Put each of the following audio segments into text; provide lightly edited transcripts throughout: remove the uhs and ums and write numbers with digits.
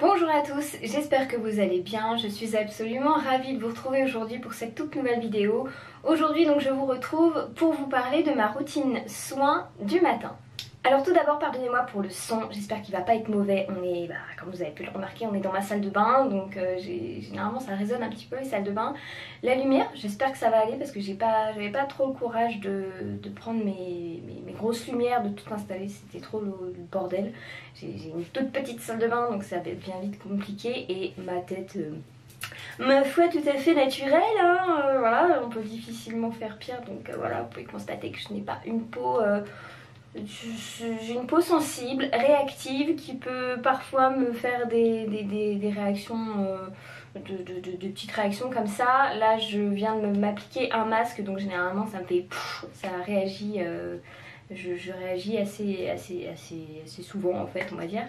Bonjour à tous, j'espère que vous allez bien. Je suis absolument ravie de vous retrouver aujourd'hui pour cette toute nouvelle vidéo. Aujourd'hui donc je vous retrouve pour vous parler de ma routine soins du matin. Alors tout d'abord pardonnez-moi pour le son, j'espère qu'il va pas être mauvais. On est, comme vous avez pu le remarquer, on est dans ma salle de bain, donc généralement ça résonne un petit peu les salles de bain. La lumière, j'espère que ça va aller parce que j'avais pas trop le courage de prendre mes grosses lumières, de tout installer, c'était trop le bordel. J'ai une toute petite salle de bain donc ça va être bien vite compliqué et ma tête... ma foi tout à fait naturelle, hein, voilà, on peut difficilement faire pire donc voilà, vous pouvez constater que je n'ai pas une peau... j'ai une peau sensible, réactive, qui peut parfois me faire des réactions, de petites réactions comme ça. Là je viens de m'appliquer un masque donc généralement ça me fait ça réagit, je réagis assez souvent en fait on va dire.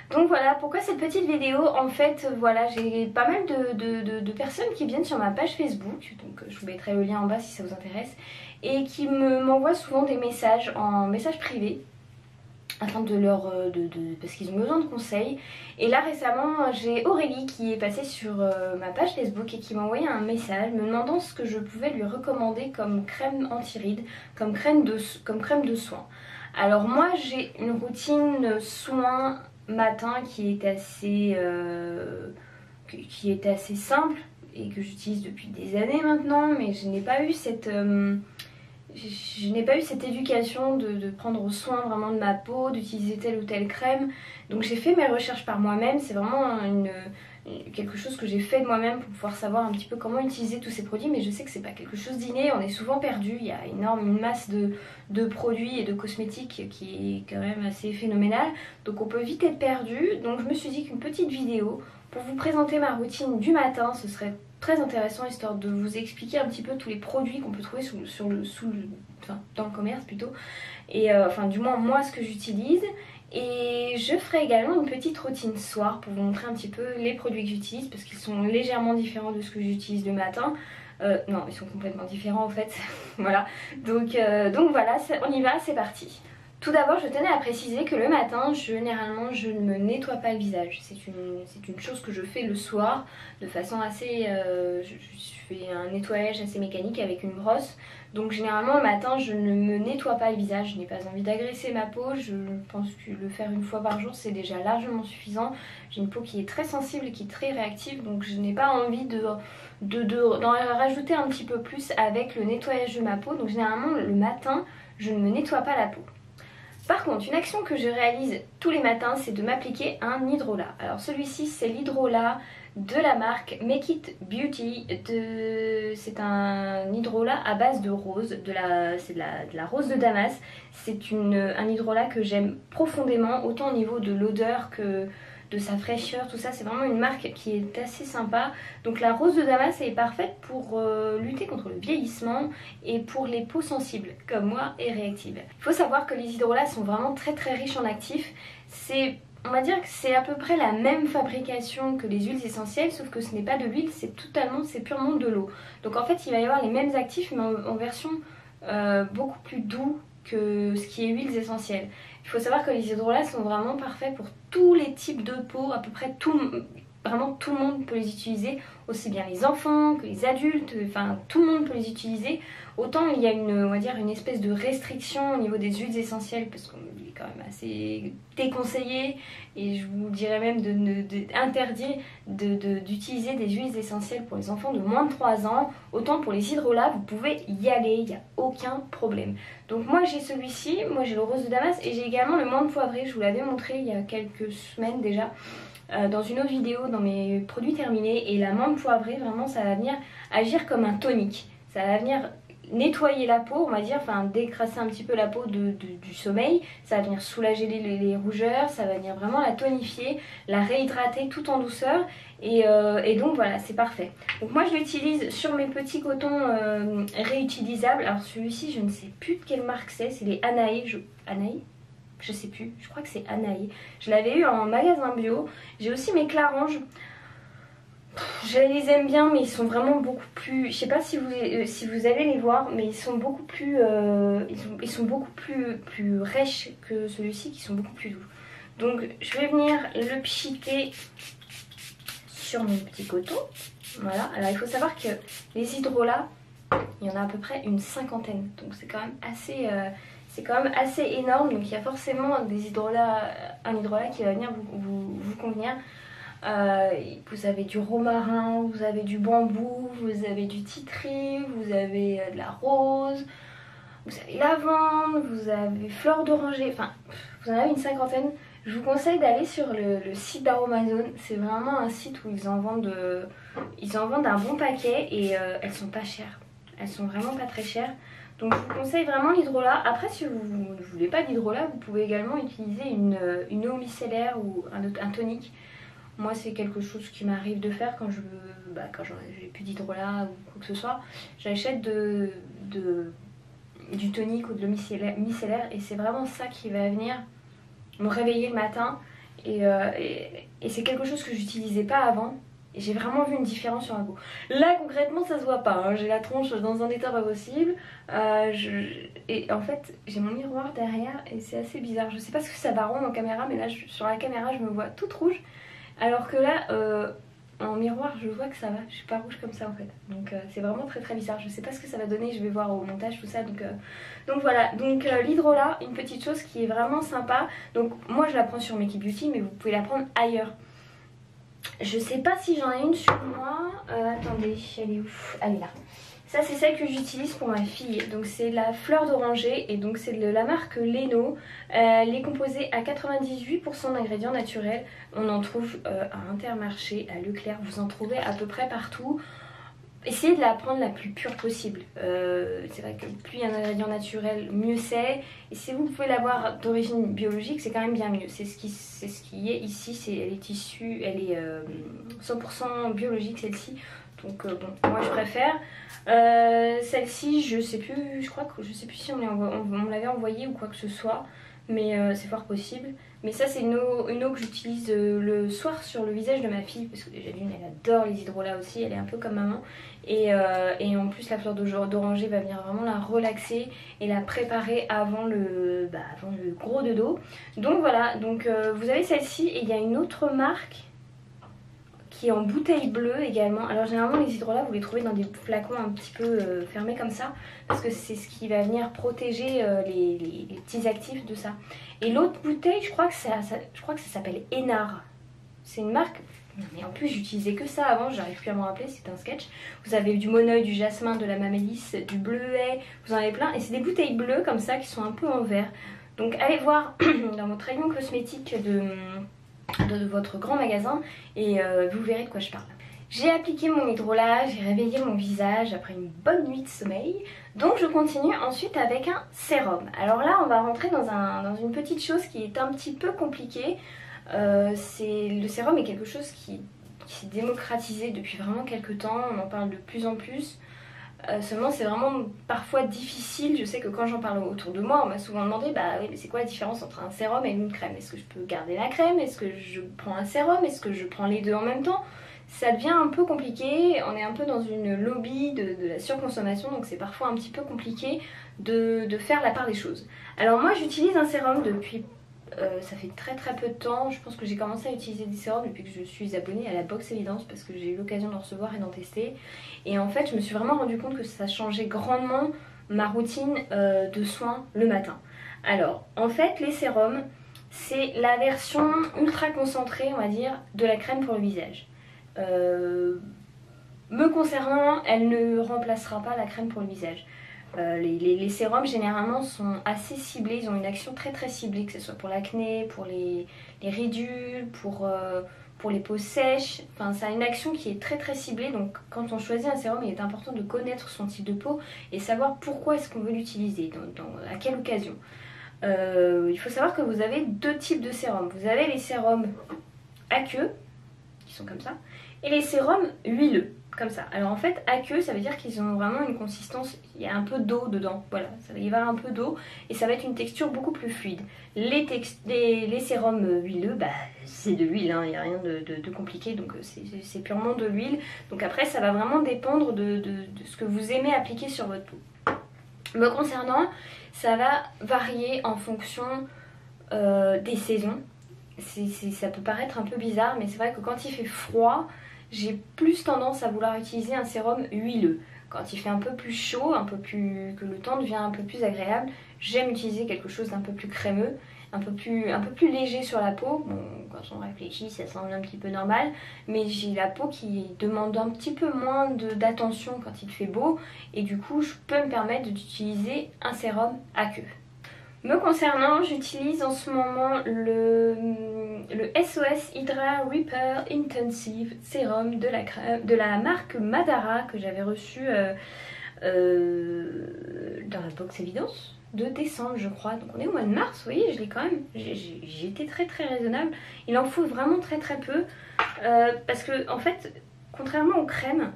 Donc voilà, pourquoi cette petite vidéo? En fait, voilà, j'ai pas mal de personnes qui viennent sur ma page Facebook, donc je vous mettrai le lien en bas si ça vous intéresse, et qui m'envoient souvent des messages en message privé, afin de leur... parce qu'ils ont besoin de conseils. Et là récemment, j'ai Aurélie qui est passée sur ma page Facebook et qui m'a envoyé un message me demandant ce que je pouvais lui recommander comme crème anti-rides, comme crème de soin. Alors moi j'ai une routine soins matin qui est assez simple et que j'utilise depuis des années maintenant, mais je n'ai pas eu cette éducation de prendre soin vraiment de ma peau, d'utiliser telle ou telle crème. Donc j'ai fait mes recherches par moi-même, c'est vraiment quelque chose que j'ai fait de moi-même pour pouvoir savoir un petit peu comment utiliser tous ces produits, mais je sais que c'est pas quelque chose d'inné, on est souvent perdu, il y a une masse de produits et de cosmétiques qui est quand même assez phénoménale, donc on peut vite être perdu. Donc je me suis dit qu'une petite vidéo pour vous présenter ma routine du matin, ce serait très intéressant, histoire de vous expliquer un petit peu tous les produits qu'on peut trouver dans le commerce plutôt, et enfin du moins moi ce que j'utilise. Et je ferai également une petite routine soir pour vous montrer un petit peu les produits que j'utilise, parce qu'ils sont légèrement différents de ce que j'utilise le matin. Non, ils sont complètement différents en fait. Voilà, donc voilà, on y va, c'est parti. Tout d'abord, je tenais à préciser que le matin, généralement, je ne me nettoie pas le visage. C'est une chose que je fais le soir de façon assez... je fais un nettoyage assez mécanique avec une brosse. Donc généralement, le matin, je ne me nettoie pas le visage. Je n'ai pas envie d'agresser ma peau. Je pense que le faire une fois par jour, c'est déjà largement suffisant. J'ai une peau qui est très sensible et qui est très réactive. Donc je n'ai pas envie d'en rajouter un petit peu plus avec le nettoyage de ma peau. Donc généralement, le matin, je ne me nettoie pas la peau. Par contre, une action que je réalise tous les matins, c'est de m'appliquer un hydrolat. Alors celui-ci, c'est l'hydrolat de la marque Make It Beauty. C'est un hydrolat à base de rose, c'est de la rose de Damas. C'est un hydrolat que j'aime profondément, autant au niveau de l'odeur que de sa fraîcheur, tout ça. C'est vraiment une marque qui est assez sympa. Donc la rose de Damas est parfaite pour lutter contre le vieillissement et pour les peaux sensibles comme moi et réactives. Il faut savoir que les hydrolats sont vraiment très riches en actifs. On va dire que c'est à peu près la même fabrication que les huiles essentielles, sauf que ce n'est pas de l'huile, c'est purement de l'eau. Donc en fait il va y avoir les mêmes actifs mais en version beaucoup plus doux que ce qui est huiles essentielles. Il faut savoir que les hydrolats sont vraiment parfaits pour tous les types de peau, à peu près vraiment tout le monde peut les utiliser, aussi bien les enfants que les adultes, enfin tout le monde peut les utiliser. Autant il y a on va dire une espèce de restriction au niveau des huiles essentielles, parce qu'on est quand même assez déconseillé, et je vous dirais même d'interdire d'utiliser des huiles essentielles pour les enfants de moins de 3 ans. Autant pour les hydrolats, vous pouvez y aller, il n'y a aucun problème. Donc moi j'ai celui-ci, moi j'ai le rose de Damas, et j'ai également le menthe poivré, je vous l'avais montré il y a quelques semaines déjà. Dans une autre vidéo, dans mes produits terminés, et la menthe poivrée, vraiment ça va venir agir comme un tonique, ça va venir nettoyer la peau, on va dire, enfin décrasser un petit peu la peau du sommeil, ça va venir soulager les rougeurs, ça va venir vraiment la tonifier, la réhydrater tout en douceur, et donc voilà, c'est parfait. Donc moi je l'utilise sur mes petits cotons réutilisables. Alors celui-ci je ne sais plus de quelle marque c'est les Anaï, Anaï, je sais plus, je crois que c'est Anaï. Je l'avais eu en magasin bio. J'ai aussi mes Clarange. Je les aime bien, mais ils sont vraiment beaucoup plus... Je sais pas si vous allez les voir, mais ils sont beaucoup plus... ils sont beaucoup plus rêches que celui-ci, qui sont beaucoup plus doux. Donc je vais venir le pchiter sur mon petit coton. Voilà, alors il faut savoir que les hydrolats, il y en a à peu près une cinquantaine. Donc c'est quand même assez énorme. Donc il y a forcément des hydrolats, un hydrolat qui va venir vous convenir. Vous avez du romarin, vous avez du bambou, vous avez du titri, vous avez de la rose, vous avez lavande, vous avez fleur d'oranger, enfin vous en avez une cinquantaine. Je vous conseille d'aller sur le site d'Aromazone. C'est vraiment un site où ils en vendent un bon paquet et elles sont pas chères. Elles sont vraiment pas très chères. Donc je vous conseille vraiment l'hydrolat. Après si vous ne voulez pas d'hydrolat, vous pouvez également utiliser une eau micellaire ou un tonique. Moi c'est quelque chose qui m'arrive de faire quand j'ai plus d'hydrolat ou quoi que ce soit. J'achète du tonique ou de l'eau micellaire et c'est vraiment ça qui va venir me réveiller le matin. Et c'est quelque chose que j'utilisais pas avant. Et j'ai vraiment vu une différence sur ma peau. Là concrètement ça se voit pas, hein. J'ai la tronche dans un état pas possible. Et en fait j'ai mon miroir derrière et c'est assez bizarre. Je sais pas ce que ça va rendre en caméra, mais là sur la caméra je me vois toute rouge. Alors que là en miroir je vois que ça va, je suis pas rouge comme ça en fait. Donc c'est vraiment très très bizarre. Je sais pas ce que ça va donner, je vais voir au montage tout ça. Donc voilà, donc l'hydrolat, une petite chose qui est vraiment sympa. Donc moi je la prends sur Make It Beauty, mais vous pouvez la prendre ailleurs. Je sais pas si j'en ai une sur moi. Attendez, elle est où? Elle est là. Ça c'est celle que j'utilise pour ma fille. Donc c'est la fleur d'oranger et donc c'est de la marque Leno. Elle est composée à 98% d'ingrédients naturels. On en trouve à Intermarché, à Leclerc. Vous en trouvez à peu près partout. Essayez de la prendre la plus pure possible. C'est vrai que plus il y a d'ingrédients naturels, mieux c'est. Et si vous pouvez l'avoir d'origine biologique, c'est quand même bien mieux. C'est ce qui est ici. Elle est issue, elle est 100% biologique celle-ci. Donc bon, moi je préfère. Celle-ci, je sais plus si on l'avait envoyée ou quoi que ce soit. Mais c'est fort possible. Mais ça c'est une eau que j'utilise le soir sur le visage de ma fille. Parce que déjà d'une, elle adore les hydrolats aussi. Elle est un peu comme maman. Et en plus la fleur d'oranger va venir vraiment la relaxer et la préparer avant le gros de dos. Donc voilà, donc vous avez celle-ci et il y a une autre marque qui est en bouteille bleue également. Alors généralement les hydrolats vous les trouvez dans des flacons un petit peu fermés comme ça, parce que c'est ce qui va venir protéger les petits actifs de ça. Et l'autre bouteille, je crois que ça s'appelle Énard. C'est une marque... Non mais en plus j'utilisais que ça avant, j'arrive plus à m'en rappeler, c'est un sketch. Vous avez du moneuil, du jasmin, de la mamélisse, du bleuet, vous en avez plein. Et c'est des bouteilles bleues comme ça qui sont un peu en verre. Donc allez voir dans votre rayon cosmétique de votre grand magasin et vous verrez de quoi je parle. J'ai appliqué mon hydrolat, j'ai réveillé mon visage après une bonne nuit de sommeil. Donc je continue ensuite avec un sérum. Alors là on va rentrer dans une petite chose qui est un petit peu compliquée. Le sérum est quelque chose qui s'est démocratisé depuis vraiment quelques temps, on en parle de plus en plus. Seulement c'est vraiment parfois difficile. Je sais que quand j'en parle autour de moi on m'a souvent demandé bah oui mais c'est quoi la différence entre un sérum et une crème? Est-ce que je peux garder la crème? Est-ce que je prends un sérum? Est-ce que je prends les deux en même temps? Ça devient un peu compliqué, on est un peu dans une lobby de la surconsommation, donc c'est parfois un petit peu compliqué de faire la part des choses. Alors moi j'utilise un sérum depuis ça fait très très peu de temps. Je pense que j'ai commencé à utiliser des sérums depuis que je suis abonnée à la Box Evidence, parce que j'ai eu l'occasion d'en recevoir et d'en tester. Et en fait je me suis vraiment rendu compte que ça changeait grandement ma routine de soins le matin. Alors en fait les sérums c'est la version ultra concentrée on va dire de la crème pour le visage. Me concernant, elle ne remplacera pas la crème pour le visage. Les sérums généralement sont assez ciblés, ils ont une action très très ciblée, que ce soit pour l'acné, pour les ridules, pour les peaux sèches. Enfin ça a une action qui est très très ciblée, donc quand on choisit un sérum il est important de connaître son type de peau et savoir pourquoi est-ce qu'on veut l'utiliser, à quelle occasion. Il faut savoir que vous avez deux types de sérums. Vous avez les sérums aqueux, qui sont comme ça, et les sérums huileux. Comme ça. Alors en fait aqueux ça veut dire qu'ils ont vraiment une consistance, il y a un peu d'eau dedans, voilà, ça va y avoir un peu d'eau et ça va être une texture beaucoup plus fluide. Les sérums huileux, bah c'est de l'huile, hein, il n'y a rien de compliqué, donc c'est purement de l'huile. Donc après ça va vraiment dépendre de ce que vous aimez appliquer sur votre peau. Me concernant, ça va varier en fonction des saisons. ça peut paraître un peu bizarre, mais c'est vrai que quand il fait froid, j'ai plus tendance à vouloir utiliser un sérum huileux. Quand il fait un peu plus chaud, que le temps devient un peu plus agréable, j'aime utiliser quelque chose d'un peu plus crémeux, un peu plus léger sur la peau. Bon, quand on réfléchit, ça semble un petit peu normal, mais j'ai la peau qui demande un petit peu moins d'attention quand il fait beau, et du coup, je peux me permettre d'utiliser un sérum à queue. Me concernant, j'utilise en ce moment le SOS Hydra Repair Intensive Serum de la marque Madara que j'avais reçu dans la box évidence de décembre, je crois. Donc on est au mois de mars, vous voyez, je l'ai quand même. J'ai été très raisonnable. Il en faut vraiment très peu parce que en fait, contrairement aux crèmes,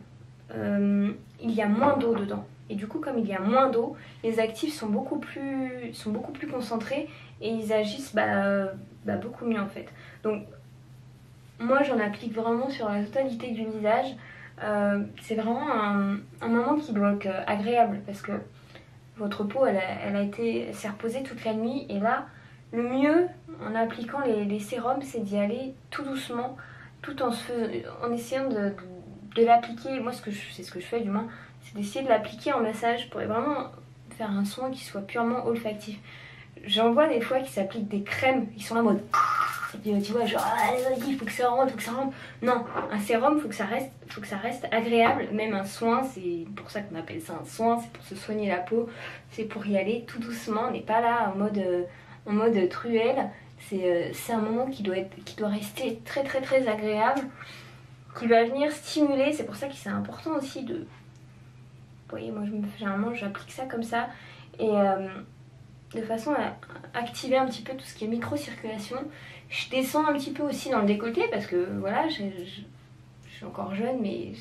il y a moins d'eau dedans. Et du coup, comme il y a moins d'eau, les actifs sont beaucoup plus concentrés et ils agissent beaucoup mieux en fait. Donc moi j'en applique vraiment sur la totalité du visage. C'est vraiment un moment qui doit être agréable parce que votre peau elle s'est reposée toute la nuit, et là le mieux en appliquant les sérums, c'est d'y aller tout doucement, tout en essayant de l'appliquer. Moi c'est ce que je fais du moins, c'est d'essayer de l'appliquer en massage pour vraiment faire un soin qui soit purement olfactif. J'en vois des fois qui s'appliquent des crèmes, ils sont en mode tu vois, genre vas-y, faut que ça rentre. Non, un sérum, faut que ça reste agréable. Même un soin, c'est pour ça qu'on appelle ça un soin, c'est pour se soigner la peau, c'est pour y aller tout doucement. On n'est pas là en mode truelle. C'est un moment qui doit rester très agréable, qui va venir stimuler. C'est pour ça que c'est important aussi de... Vous voyez, moi généralement j'applique ça comme ça, et de façon à activer un petit peu tout ce qui est micro-circulation. Je descends un petit peu aussi dans le décolleté parce que voilà, je suis encore jeune, mais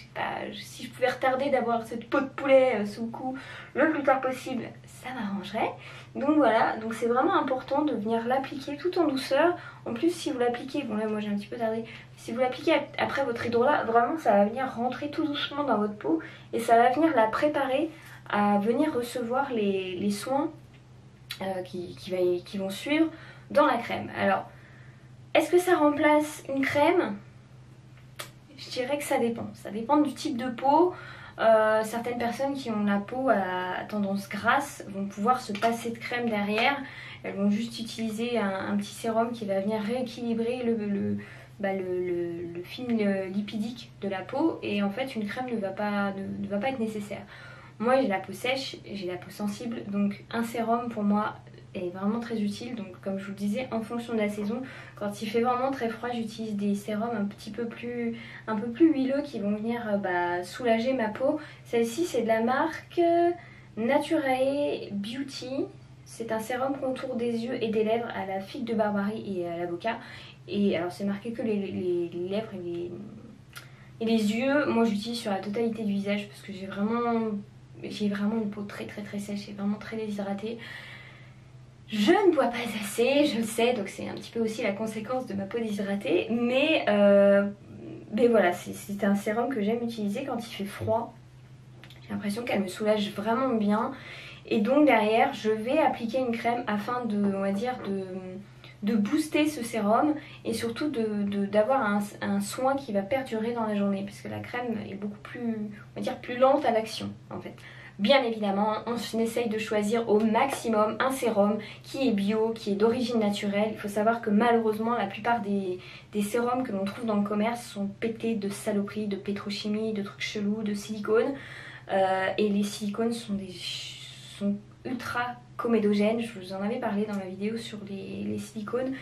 si je pouvais retarder d'avoir cette peau de poulet sous le cou le plus tard possible, ça m'arrangerait. Donc voilà, donc c'est vraiment important de venir l'appliquer tout en douceur. En plus, si vous l'appliquez, bon là moi j'ai un petit peu tardé, si vous l'appliquez après votre hydrolat, vraiment ça va venir rentrer tout doucement dans votre peau et ça va venir la préparer à venir recevoir les soins qui vont suivre dans la crème. Alors, est-ce que ça remplace une crème? Je dirais que ça dépend. Ça dépend du type de peau. Certaines personnes qui ont la peau à tendance grasse vont pouvoir se passer de crème derrière. Elles vont juste utiliser un petit sérum qui va venir rééquilibrer le film lipidique de la peau. Et en fait, une crème ne va pas être nécessaire. Moi, j'ai la peau sèche, j'ai la peau sensible. Donc un sérum pour moi est vraiment très utile. Donc comme je vous le disais, en fonction de la saison, quand il fait vraiment très froid, j'utilise des sérums un peu plus huileux qui vont venir soulager ma peau. Celle-ci c'est de la marque Naturae Beauty. C'est un sérum contour des yeux et des lèvres à la figue de Barbarie et à l'avocat. Et alors c'est marqué que les lèvres et les yeux. Moi j'utilise sur la totalité du visage parce que j'ai vraiment une peau très sèche et vraiment très déshydratée. Je ne bois pas assez, je le sais, donc c'est un petit peu aussi la conséquence de ma peau déshydratée. Mais voilà, c'est un sérum que j'aime utiliser quand il fait froid. J'ai l'impression qu'elle me soulage vraiment bien. Et donc derrière, je vais appliquer une crème afin de booster ce sérum et surtout d'avoir un soin qui va perdurer dans la journée, puisque la crème est beaucoup plus, plus lente à l'action en fait. Bien évidemment, on essaye de choisir au maximum un sérum qui est bio, qui est d'origine naturelle. Il faut savoir que malheureusement, la plupart des sérums que l'on trouve dans le commerce sont pétés de saloperies, de pétrochimie, de trucs chelous, de silicone. Et les silicones sont ultra comédogènes. Je vous en avais parlé dans ma vidéo sur les silicones.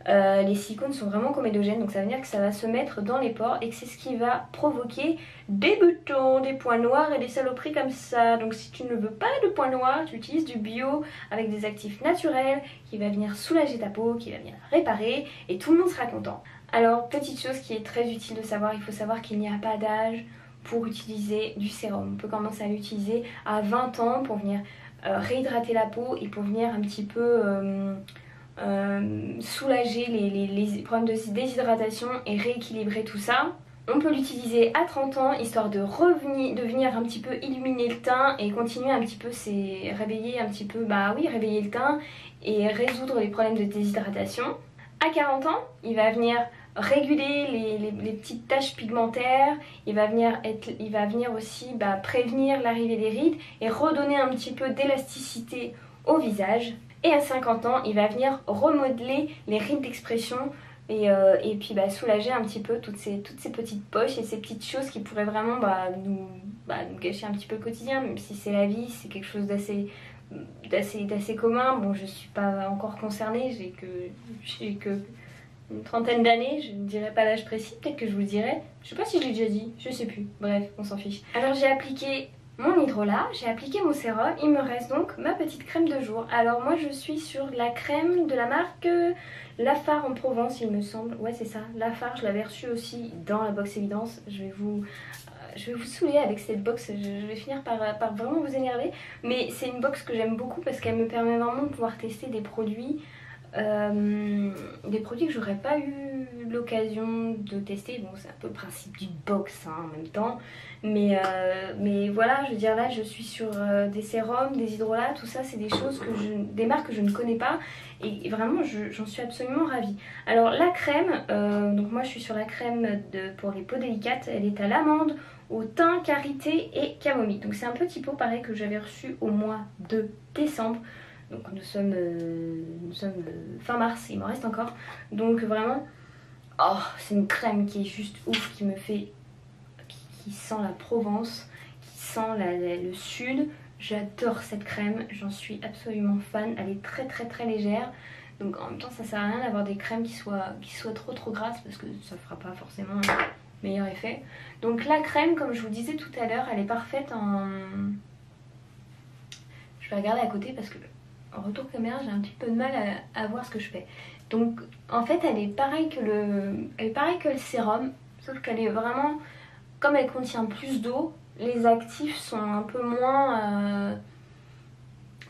Les silicones sont vraiment comédogènes, donc ça veut dire que ça va se mettre dans les pores et que c'est ce qui va provoquer des boutons, des points noirs et des saloperies comme ça. Donc si tu ne veux pas de points noirs, tu utilises du bio avec des actifs naturels qui va venir soulager ta peau, qui va venir réparer, et tout le monde sera content. Alors petite chose qui est très utile de savoir, il faut savoir qu'il n'y a pas d'âge pour utiliser du sérum. On peut commencer à l'utiliser à 20 ans pour venir réhydrater la peau et pour venir un petit peu soulager les problèmes de déshydratation et rééquilibrer tout ça. On peut l'utiliser à 30 ans histoire de venir un petit peu illuminer le teint et continuer un petit peu réveiller le teint et résoudre les problèmes de déshydratation. À 40 ans, il va venir réguler les petites taches pigmentaires, il va venir aussi prévenir l'arrivée des rides et redonner un petit peu d'élasticité au visage. Et à 50 ans, il va venir remodeler les rides d'expression et puis soulager un petit peu toutes ces petites poches et ces petites choses qui pourraient vraiment nous gâcher un petit peu le quotidien, même si c'est la vie, c'est quelque chose d'assez commun. Bon, je suis pas encore concernée, j'ai que une trentaine d'années, je ne dirai pas l'âge précis, peut-être que je vous le dirai. Je sais pas si je l'ai déjà dit, je sais plus, bref, on s'en fiche. Alors j'ai appliqué mon hydrolat, j'ai appliqué mon sérum, il me reste donc ma petite crème de jour. Alors moi je suis sur la crème de la marque Lafare en Provence, il me semble. Ouais, c'est ça, Lafare, je l'avais reçue aussi dans la box évidence. Je vais vous saouler avec cette box, je vais finir par vraiment vous énerver. Mais c'est une box que j'aime beaucoup parce qu'elle me permet vraiment de pouvoir tester des produits que j'aurais pas eu l'occasion de tester. Bon, c'est un peu le principe du box en même temps, mais voilà, je veux dire, là je suis sur des sérums, des hydrolats, tout ça c'est des choses des marques que je ne connais pas et vraiment j'en suis absolument ravie. Alors la crème, donc moi je suis sur la crème pour les peaux délicates, elle est à l'amande, au thym, karité et camomille. Donc c'est un petit pot pareil que j'avais reçu au mois de décembre. Donc nous sommes fin mars, il m'en reste encore. Donc vraiment, oh, c'est une crème qui est juste ouf, qui sent la Provence, qui sent le sud. J'adore cette crème, j'en suis absolument fan. Elle est très légère. Donc en même temps ça sert à rien d'avoir des crèmes qui soient trop grasses parce que ça fera pas forcément un meilleur effet. Donc la crème, comme je vous disais tout à l'heure, elle est parfaite en... Je vais regarder à côté parce que en retour caméra j'ai un petit peu de mal à voir ce que je fais. Donc en fait elle est pareille que le sérum, sauf qu'elle est vraiment, comme elle contient plus d'eau, les actifs sont un peu moins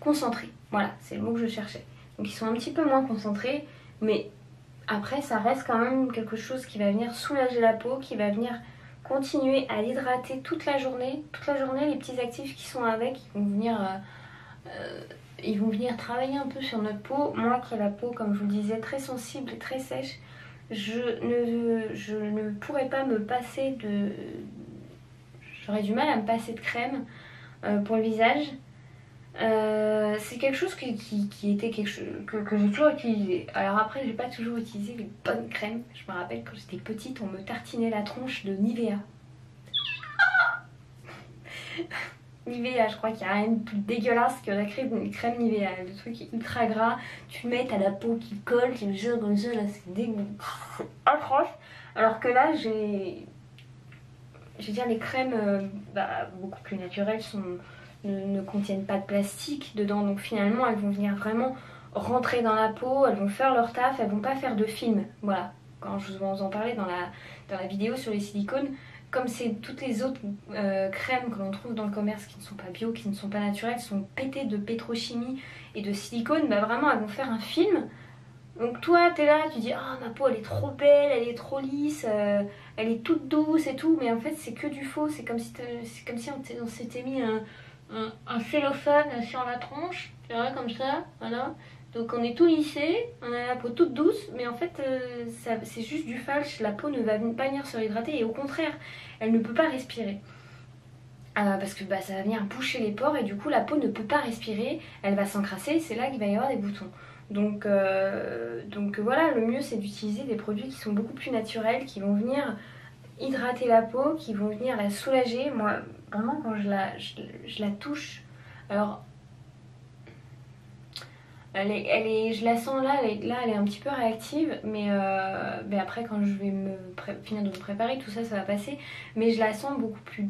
concentrés. Voilà, c'est le mot que je cherchais. Donc ils sont un petit peu moins concentrés, mais après ça reste quand même quelque chose qui va venir soulager la peau, qui va venir continuer à l'hydrater toute la journée. Toute la journée, les petits actifs qui sont avec, ils vont venir travailler un peu sur notre peau. Moi qui ai la peau, comme je vous le disais, très sensible et très sèche, je ne pourrais pas me passer de... J'aurais du mal à me passer de crème pour le visage. C'est quelque chose qui était quelque chose que j'ai toujours utilisé. Alors après, j'ai pas toujours utilisé les bonnes crèmes. Je me rappelle quand j'étais petite, on me tartinait la tronche de Nivea. Nivea, je crois qu'il n'y a rien de plus dégueulasse que la crème Nivea. Le truc est ultra gras, tu mets, t'as la peau qui colle, tu le jettes comme ça, là c'est dégueu, c'est atroce. Alors que là, je veux dire, les crèmes beaucoup plus naturelles ne contiennent pas de plastique dedans, donc finalement elles vont venir vraiment rentrer dans la peau, elles vont faire leur taf, elles vont pas faire de film. Voilà, quand je vous en parlais dans la vidéo sur les silicones, comme c'est toutes les autres crèmes que l'on trouve dans le commerce qui ne sont pas bio, qui ne sont pas naturelles, sont pétées de pétrochimie et de silicone, vraiment elles vont faire un film. Donc toi t'es là, tu dis ah ma peau elle est trop belle, elle est trop lisse, elle est toute douce et tout, mais en fait c'est que du faux, c'est comme si on s'était mis un cellophane sur la tronche, tu vois, comme ça, voilà. Donc on est tout lissé, on a la peau toute douce, mais en fait c'est juste du falche, la peau ne va pas venir se réhydrater et au contraire, elle ne peut pas respirer. Parce que ça va venir boucher les pores et du coup la peau ne peut pas respirer, elle va s'encrasser, c'est là qu'il va y avoir des boutons. Donc voilà, le mieux c'est d'utiliser des produits qui sont beaucoup plus naturels, qui vont venir hydrater la peau, qui vont venir la soulager. Moi vraiment quand je la touche, alors je la sens là, elle est un petit peu réactive, mais après quand je vais finir de me préparer, tout ça va passer. Mais je la sens beaucoup plus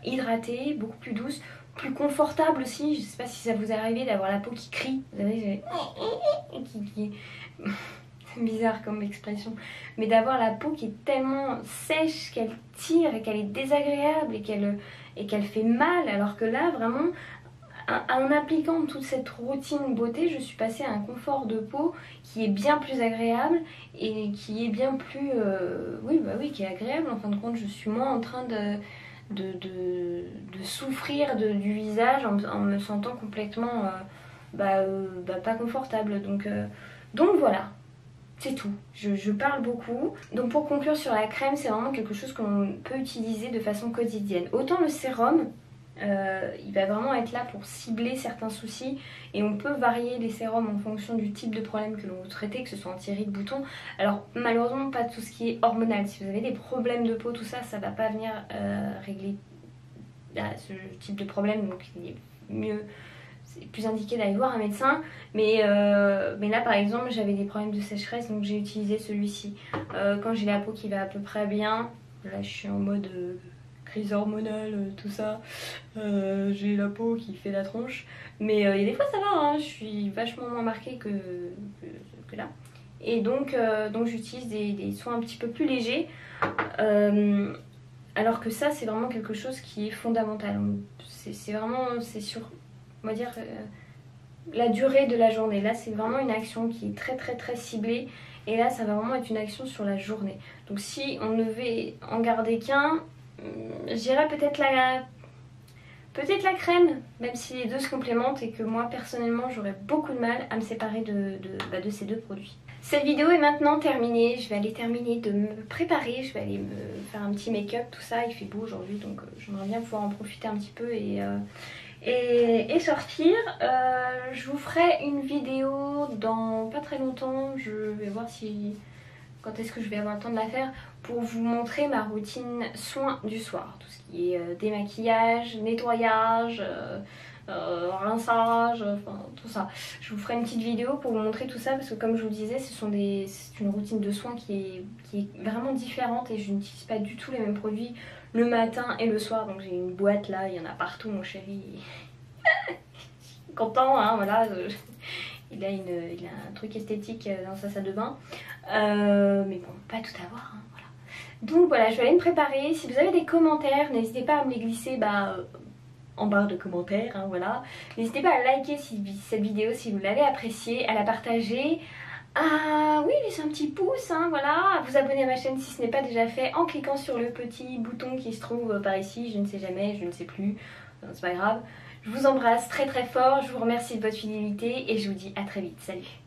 hydratée, beaucoup plus douce, plus confortable aussi. Je sais pas si ça vous est arrivé d'avoir la peau qui crie, vous savez, c'est bizarre comme expression, mais d'avoir la peau qui est tellement sèche qu'elle tire et qu'elle est désagréable et qu'elle fait mal, alors que là vraiment en appliquant toute cette routine beauté, je suis passée à un confort de peau qui est bien plus agréable et qui est bien plus... qui est agréable en fin de compte. Je suis moins en train de souffrir du visage en me sentant complètement pas confortable. Donc voilà. C'est tout, je parle beaucoup. Donc pour conclure sur la crème, c'est vraiment quelque chose qu'on peut utiliser de façon quotidienne. Autant le sérum, il va vraiment être là pour cibler certains soucis et on peut varier les sérums en fonction du type de problème que l'on veut traiter, que ce soit anti-rides, boutons. Alors malheureusement pas tout ce qui est hormonal, si vous avez des problèmes de peau, tout ça, ça va pas venir régler ce type de problème, donc il est mieux... C'est plus indiqué d'aller voir un médecin, mais là par exemple j'avais des problèmes de sécheresse donc j'ai utilisé celui-ci. Quand j'ai la peau qui va à peu près bien, là je suis en mode crise hormonale, tout ça, j'ai la peau qui fait la tronche, mais il y a des fois ça va, hein, je suis vachement moins marquée que là. Et donc j'utilise des soins un petit peu plus légers, alors que ça c'est vraiment quelque chose qui est fondamental. C'est vraiment, c'est sur... on va dire la durée de la journée. Là c'est vraiment une action qui est très ciblée et là ça va vraiment être une action sur la journée. Donc si on ne devait en garder qu'un, je dirais peut-être la crème, même si les deux se complémentent et que moi personnellement j'aurais beaucoup de mal à me séparer de ces deux produits. Cette vidéo est maintenant terminée, je vais aller terminer de me préparer, je vais aller me faire un petit make-up, tout ça, il fait beau aujourd'hui donc j'aimerais bien pouvoir en profiter un petit peu et sortir. Je vous ferai une vidéo dans pas très longtemps, je vais voir quand est-ce que je vais avoir le temps de la faire pour vous montrer ma routine soins du soir. Tout ce qui est démaquillage, nettoyage, rinçage, enfin tout ça. Je vous ferai une petite vidéo pour vous montrer tout ça parce que comme je vous le disais, c'est une routine de soins qui est vraiment différente et je n'utilise pas du tout les mêmes produits le matin et le soir. Donc j'ai une boîte là, il y en a partout mon chéri. Content hein, voilà. Il a un truc esthétique dans sa salle de bain. Mais bon, pas tout avoir, hein, voilà. Donc voilà, je vais aller me préparer. Si vous avez des commentaires, n'hésitez pas à me les glisser en barre de commentaires, hein, voilà. N'hésitez pas à liker cette vidéo si vous l'avez appréciée, à la partager, oui, laissez un petit pouce, hein, voilà, à vous abonner à ma chaîne si ce n'est pas déjà fait en cliquant sur le petit bouton qui se trouve par ici, je ne sais jamais, je ne sais plus, c'est pas grave. Je vous embrasse très fort, je vous remercie de votre fidélité et je vous dis à très vite, salut.